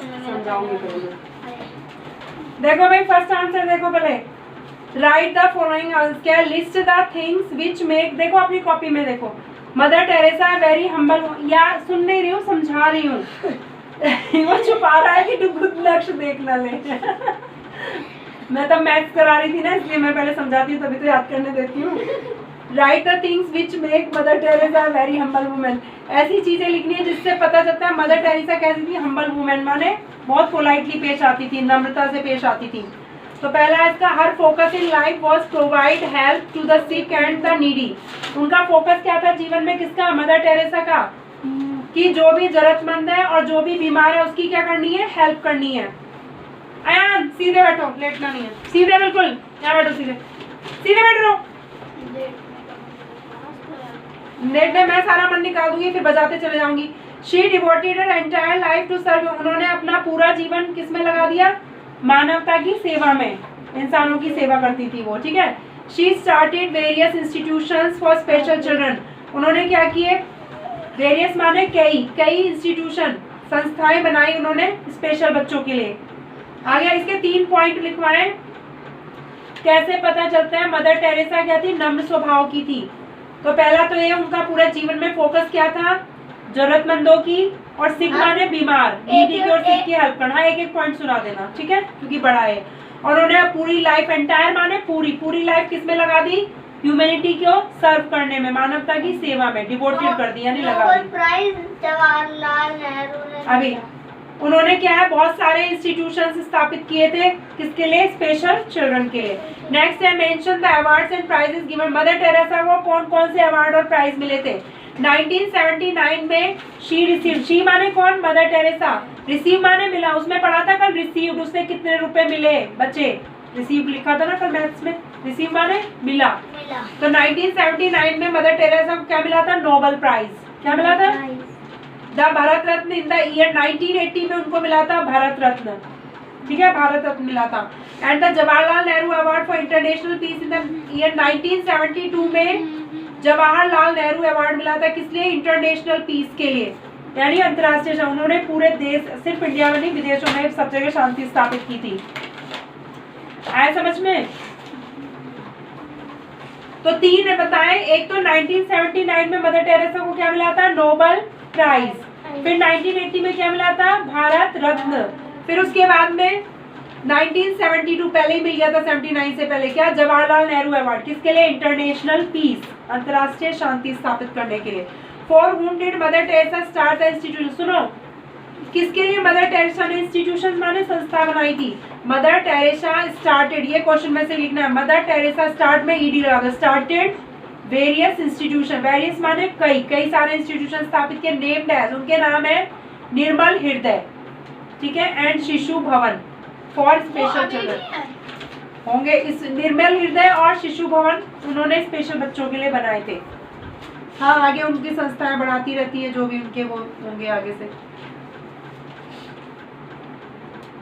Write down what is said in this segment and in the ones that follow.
समझाऊंगी पहले। देखो भाई फर्स्ट आंसर देखो पहले, right the following answer, list the things which make, देखो अपनी कॉपी में देखो, मदर टेरेसा वेरी हम्बल, या सुन नहीं रही हूँ समझा रही हूँ वो छुपा रहा है कि तू खुद लक्ष्य देख ना ले मैं तब मैथ्स करा रही थी ना, इसलिए मैं पहले समझाती हूँ तभी तो याद करने देती हूँ। Right the things which make mother Teresa very humble women, ऐसी चीजें लिखनी है जिससे पता चलता है मदर टेरेसा कैसी थी, हम्बल वुमेन माने बहुत पोलाइटली पेश आती थी, नम्रता से पेश आती थी। तो पहला इसका, her focus in life was provide help to the sick and the needy, उनका फोकस क्या था जीवन में, किसका, मदर टेरेसा का, कि जो भी जरूरतमंद है और जो भी बीमार है उसकी क्या करनी है, हेल्प करनी है। अयान सीधे बैठो, लेटना नहीं है, सीधे बिल्कुल यहाँ बैठो, सीधे सीधे बैठ रहो। नेट में मैं सारा मन निकाल दूंगी फिर बजाते चले जाऊंगी। She devoted her entire life to serve, उन्होंने अपना पूरा जीवन किस में लगा दिया, मानवता की सेवा में, इंसानों की सेवा करती थी वो, ठीक है। She started various institutions for special children, उन्होंने क्या किए, वेरियस माने कई इंस्टीट्यूशन, संस्थाएं बनाई उन्होंने स्पेशल बच्चों के लिए। आगे इसके 3 पॉइंट लिखवाएं, कैसे पता चलता है मदर टेरेसा क्या थी, नम्र स्वभाव की थी। तो पहला तो ये, उनका पूरा जीवन में फोकस क्या था, जरूरतमंदों की और सिक माने बीमार, नीडी की और सिक की हेल्प करना। एक एक पॉइंट सुना देना, ठीक है, क्योंकि बड़ा है। और उन्होंने पूरी लाइफ, एंटायर माने पूरी लाइफ किसमें लगा दी, ह्यूमैनिटी को सर्व करने में, मानवता की सेवा में डिवोटेड कर दी, यानी लगा दी। प्राइज जवाहरलाल नेहरू ने अभी उन्होंने क्या है, बहुत सारे इंस्टीट्यूशंस स्थापित किए थे, किसके लिए, स्पेशल चिल्ड्रन के लिए। नेक्स्ट है, mention the awards and prizes given, Mother Teresa को कौन कौन से अवार्ड और प्राइज मिले थे। 1979 में शी रिसीव, शी माने कौन, मदर टेरेसा, रिसीव माने मिला, उसमें पढ़ा था कल रिसीव्ड, उससे कितने रुपए मिले बच्चे, रिसीव लिखा था ना कल मैथ्स में, रिसीव माने मिला। तो 1979 में मदर टेरेसा को क्या मिला था, नोबेल प्राइज, क्या मिला था, the Bharat Ratna in the year 1980 में उनको मिला था भारत रत्न, ठीक है, भारत रत्न मिला था। And the Jawaharlal Nehru award for international peace in the year 1972 में जवाहरलाल नेहरू अवार्ड मिला था, किस लिए, इंटरनेशनल पीस के लिए, यानी अंतर्राष्ट्रीय, उन्होंने पूरे देश, सिर्फ इंडिया में नहीं विदेशों में सब जगह शांति स्थापित की थी। आया समझ में। तो 3 बताएं, एक तो 1979 में मदर टेरेसा को क्या मिला था, नोबेल प्राइज, फिर 1980 में क्या मिला था, भारत रत्न, फिर उसके बाद में 1972 पहले ही मिल गया था, 79 से पहले क्या, जवाहरलाल नेहरू अवार्ड, किसके लिए, इंटरनेशनल पीस, अंतर्राष्ट्रीय शांति स्थापित करने के लिए। For whom did mother Teresa start the institution, सुनो किसके लिए मदर टेरेसा ने इंस्टीट्यूशन माने संस्था बनाई थी, मदर टेरेसा स्टार्टेड, ये क्वेश्चन में से लिखना है, मदर टेरेसा स्टार्ट में ईडी लगा दो, स्टार्टेड वेरियस इंस्टीट्यूशन, वेरियस माने कई सारे इंस्टीट्यूशन स्थापित किए, नेम्ड एज, उनके नाम है निर्मल हृदय, ठीक है, एंड शिशु भवन फॉर स्पेशल चिल्ड्रन होंगे, इस निर्मल हृदय और शिशु भवन उन्होंने स्पेशल बच्चों के लिए बनाए थे। हाँ आगे उनकी संस्थाएं बढ़ाती रहती है, जो भी उनके वो होंगे आगे से,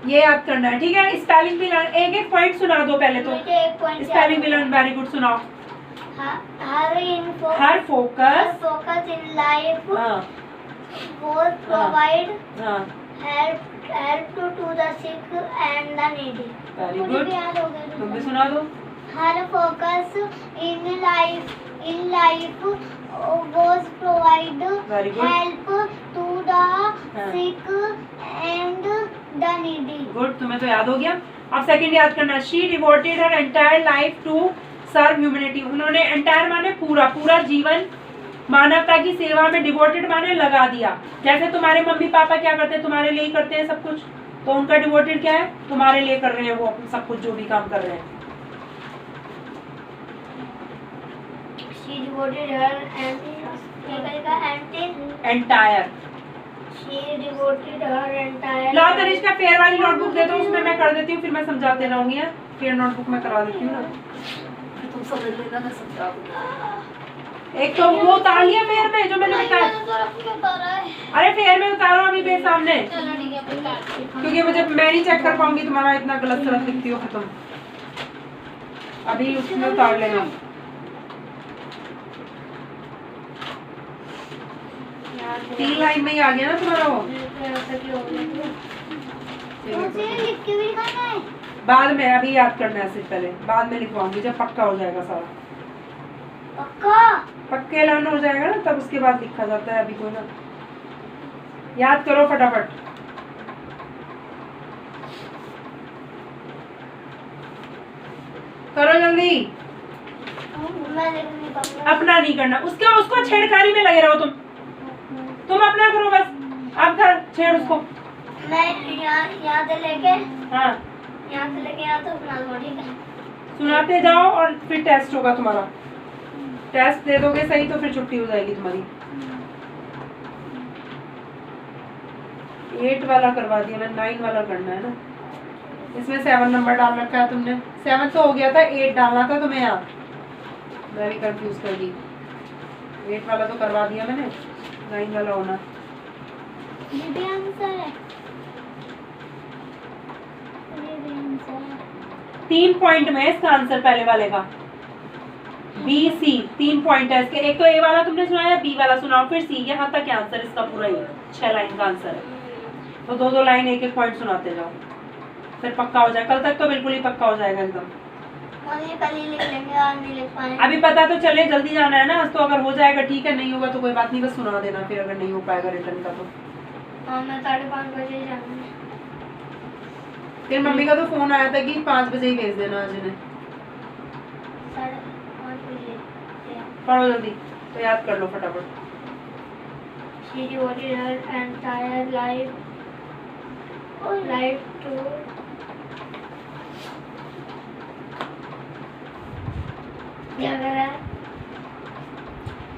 ये याद करना है, ठीक है। स्पेलिंग भी लर्न, एक एक पॉइंट सुना दो पहले तो, स्पेलिंग भी लर्न, वेरी गुड, सुनाओ। Her focus in life was provide help to the sick and the needy. Very good, तुम भी सुना दो। Her focus in life was provide Very good. help to the sick and the needy. Good, तुम्हें तो याद हो गया। अब सेकंड याद करना, she devoted her entire life to serve humanity, उन्होंने एंटायर माने पूरा जीवन मानवता की सेवा में, डिवोटेड माने लगा दिया। जैसे तुम्हारे मम्मी पापा क्या करते हैं, तुम्हारे लिए ही करते हैं सब कुछ, तो उनका डिवोटेड क्या है, तुम्हारे लिए कर रहे हैं वो सब कुछ, जो भी काम कर रहे हैं। She devoted her entire, She devoted her entire. ला तनिष का फेयर वाली नोटबुक दे दो, उसमें मैं कर देती हूँ, फिर मैं समझाते रहूंगी। फेयर नोटबुक में करा देती हूँ ना, तुम समझ लेना, मैं समझा दूंगी। एक तो वो उतार लिया फेयर में जो मैंने बताया, अरे फेयर में उतारो अभी पे सामने, क्योंकि मुझे मैं नहीं चेक कर पाऊंगी तुम्हारा इतना गलत सलत लिखती हो तुम, अभी उसमें उतार लेना। तीन लाइन में ही आ गया ना तुम्हारा वो। मुझे लिख के भी दिखाना है। बाद में, अभी याद करना है सिर्फ, पहले बाद में लिखवाऊंगी जब पक्का हो जाएगा सारा। पक्का? पक्के ऐलान हो जाएगा ना तब उसके बाद लिखा जाता है, अभी कोई ना। याद करो फटाफट। करो जल्दी। मैं लिख नहीं पाऊंगा। अपना नहीं करना, उसका उसको छेड़खानी में लगे रहो तुम अपना करो बस। अब कर छेड़ उसको। मैं यहाँ से लेके हाँ, यहाँ से लेके यहाँ तक बना दूंगा, ठीक है? सुनाते जाओ और फिर टेस्ट होगा तुम्हारा। टेस्ट दे दोगे सही तो फिर छुट्टी हो जाएगी तुम्हारी। 8 वाला करवा दिया मैं, 9 वाला करना है ना। इसमें 7 नंबर डाल रखा है तुमने। 7 तो हो गया था, 8 डालना था तुम्हें यहाँ। मैं भी कंफ्यूज कर दी। 8 वाला तो करवा दिया मैंने, 9 वाला होना। ये भी आंसर है। ये भी आंसर है। 3 पॉइंट में इसका आंसर पहले वाले का। बी सी 3 पॉइंट है इसके। एक तो ए वाला तुमने सुनाया, बी वाला सुनाओ, फिर सी। यहाँ तक आंसर इसका पूरा ही 6 लाइन का आंसर है। तो 2-2 लाइन 1-1 पॉइंट सुनाते जाओ, फिर पक्का हो जाए। कल तक तो बिल्कुल ही पक्का हो जाएगा एकदम। और ये कल ही लिख लेंगे, आज नहीं लिख पाएंगे। अभी पता तो चले, जल्दी जाना है ना। तो अगर हो जाएगा ठीक है, नहीं होगा तो कोई बात नहीं, बस सुना देना फिर अगर नहीं हो पाएगा रिटर्न का तो। हाँ, मैं 5:30 बजे जाना है। फिर मम्मी का तो फोन आया था कि 5 बजे ही भेज देना आज इन्हें। 5:30 बजे। पढ़ो जल्दी तो याद कर लो फटाफट। She devoted her entire life to क्या कर रहा है?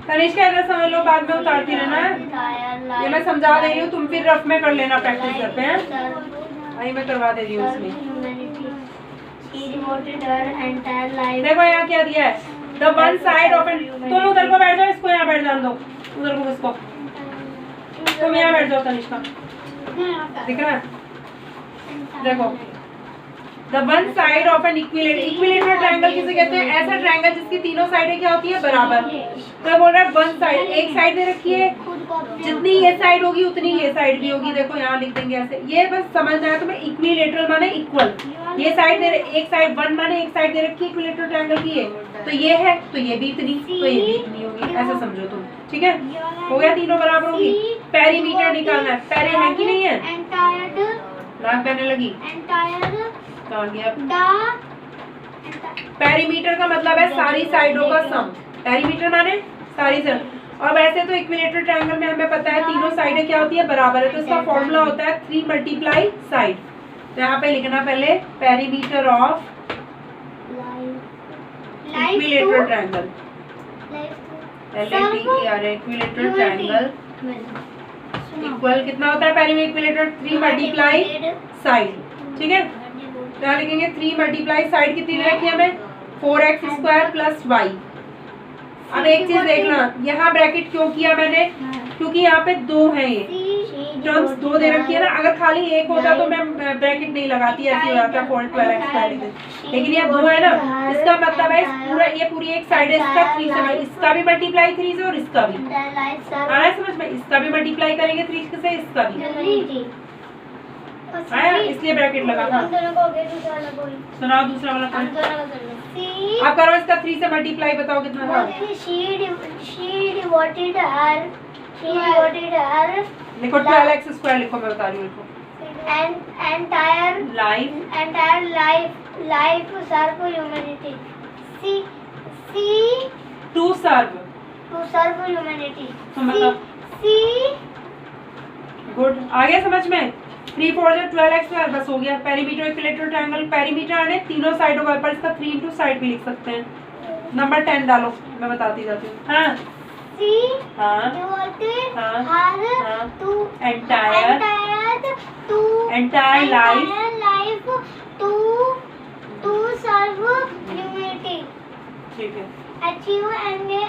तनिष्का इधर समझ लो, बाद में उतारती रहना है। ये मैं समझा दे रही हूँ, तुम फिर रफ में कर लेना प्रैक्टिस करते हैं। वही मैं करवा दे रही हूँ इसमें। She devoted her entire life. देखो यहाँ क्या दिया है, the one side of N. तुम उधर को बैठ जाओ, इसको यहाँ बैठ जान दो, उधर को इसको। तुम यहाँ बैठ जाओ तनिष्का, दिख रहा है? देखो, the one side of an equilateral triangle किसे कहते हैं? ऐसा ट्रायंगल जिसकी तीनों साइडें क्या होती है? बराबर। तो बोल रहा है वन साइड, एक साइड दे रखी है, जितनी ये साइड होगी उतनी ये साइड भी होगी। देखो यहाँ लिख देंगे ऐसे। ये बस समझना है तुम्हें, इक्विलेटरल माने इक्वल। ये साइड दे, एक साइड 1 माने एक साइड दे रखी है इक्विलेटरल ट्रायंगल की। ये तो ये है, तो ये भी इतनी, तो ये भी इतनी होगी। ऐसे समझो तुम, ठीक है? हो गया, तीनों बराबर होगी। पेरीमीटर निकालना है। पेरी है कि नहीं है? नाक बहने लगी, कहाँ गया? पेरीमीटर का मतलब है सारी साइडों का सम। पेरीमीटर माने सारी साइड। और वैसे तो इक्विलेटरल ट्रायंगल में हमें पता है तीनों साइडें क्या होती है? बराबर है। तो इसका फॉर्मूला होता है 3 मल्टीप्लाई साइड। तो यहाँ पे लिखना पहले perimeter of equilateral triangle. Equilateral triangle equal कितना होता है? पेरीमीटर इक्विलेटरल 3 मल्टीप्लाई साइड, ठीक है? तो यहाँ लिखेंगे 3 मल्टीप्लाई साइड कितनी रखी है हमें? 4x² + y। अब एक चीज देखना, यहाँ ब्रैकेट क्यों किया मैंने? क्योंकि यहाँ पे 2 है, ये टर्म्स 2 दे रखी है ना। अगर खाली एक होता तो मैं ब्रैकेट नहीं लगाती, ऐसे हो जाता 412x²। लेकिन ये 2 है ना, इसका मतलब है पूरा, ये पूरी एक साइड है, इसका 3 से, इसका भी मल्टीप्लाई 3 से और इसका भी। आ रहा है समझ में? इसका भी मल्टीप्लाई करेंगे 3 से, इसका भी आया, इसलिए ब्रैकेट लगा था। सुनाओ दूसरा वाला पॉइंट। अब करो इसका 3 से मल्टीप्लाई, बताओ कितना था? लिखो 12x² लिखो, मैं बता रही हूँ। entire life serve humanity. To serve humanity. तो मतलब गुड, आ गया समझ में? 3 4 12x², बस हो गया। पेरीमीटर इक्विलेटरल ट्रायंगल, पेरीमीटर आने तीनों साइडों का, पर इसका 3 × साइड भी लिख सकते हैं। नंबर 10 डालो, मैं बताती जाती हूँ। हाँ entire life to serve humanity. ठीक है। HUMAINTY.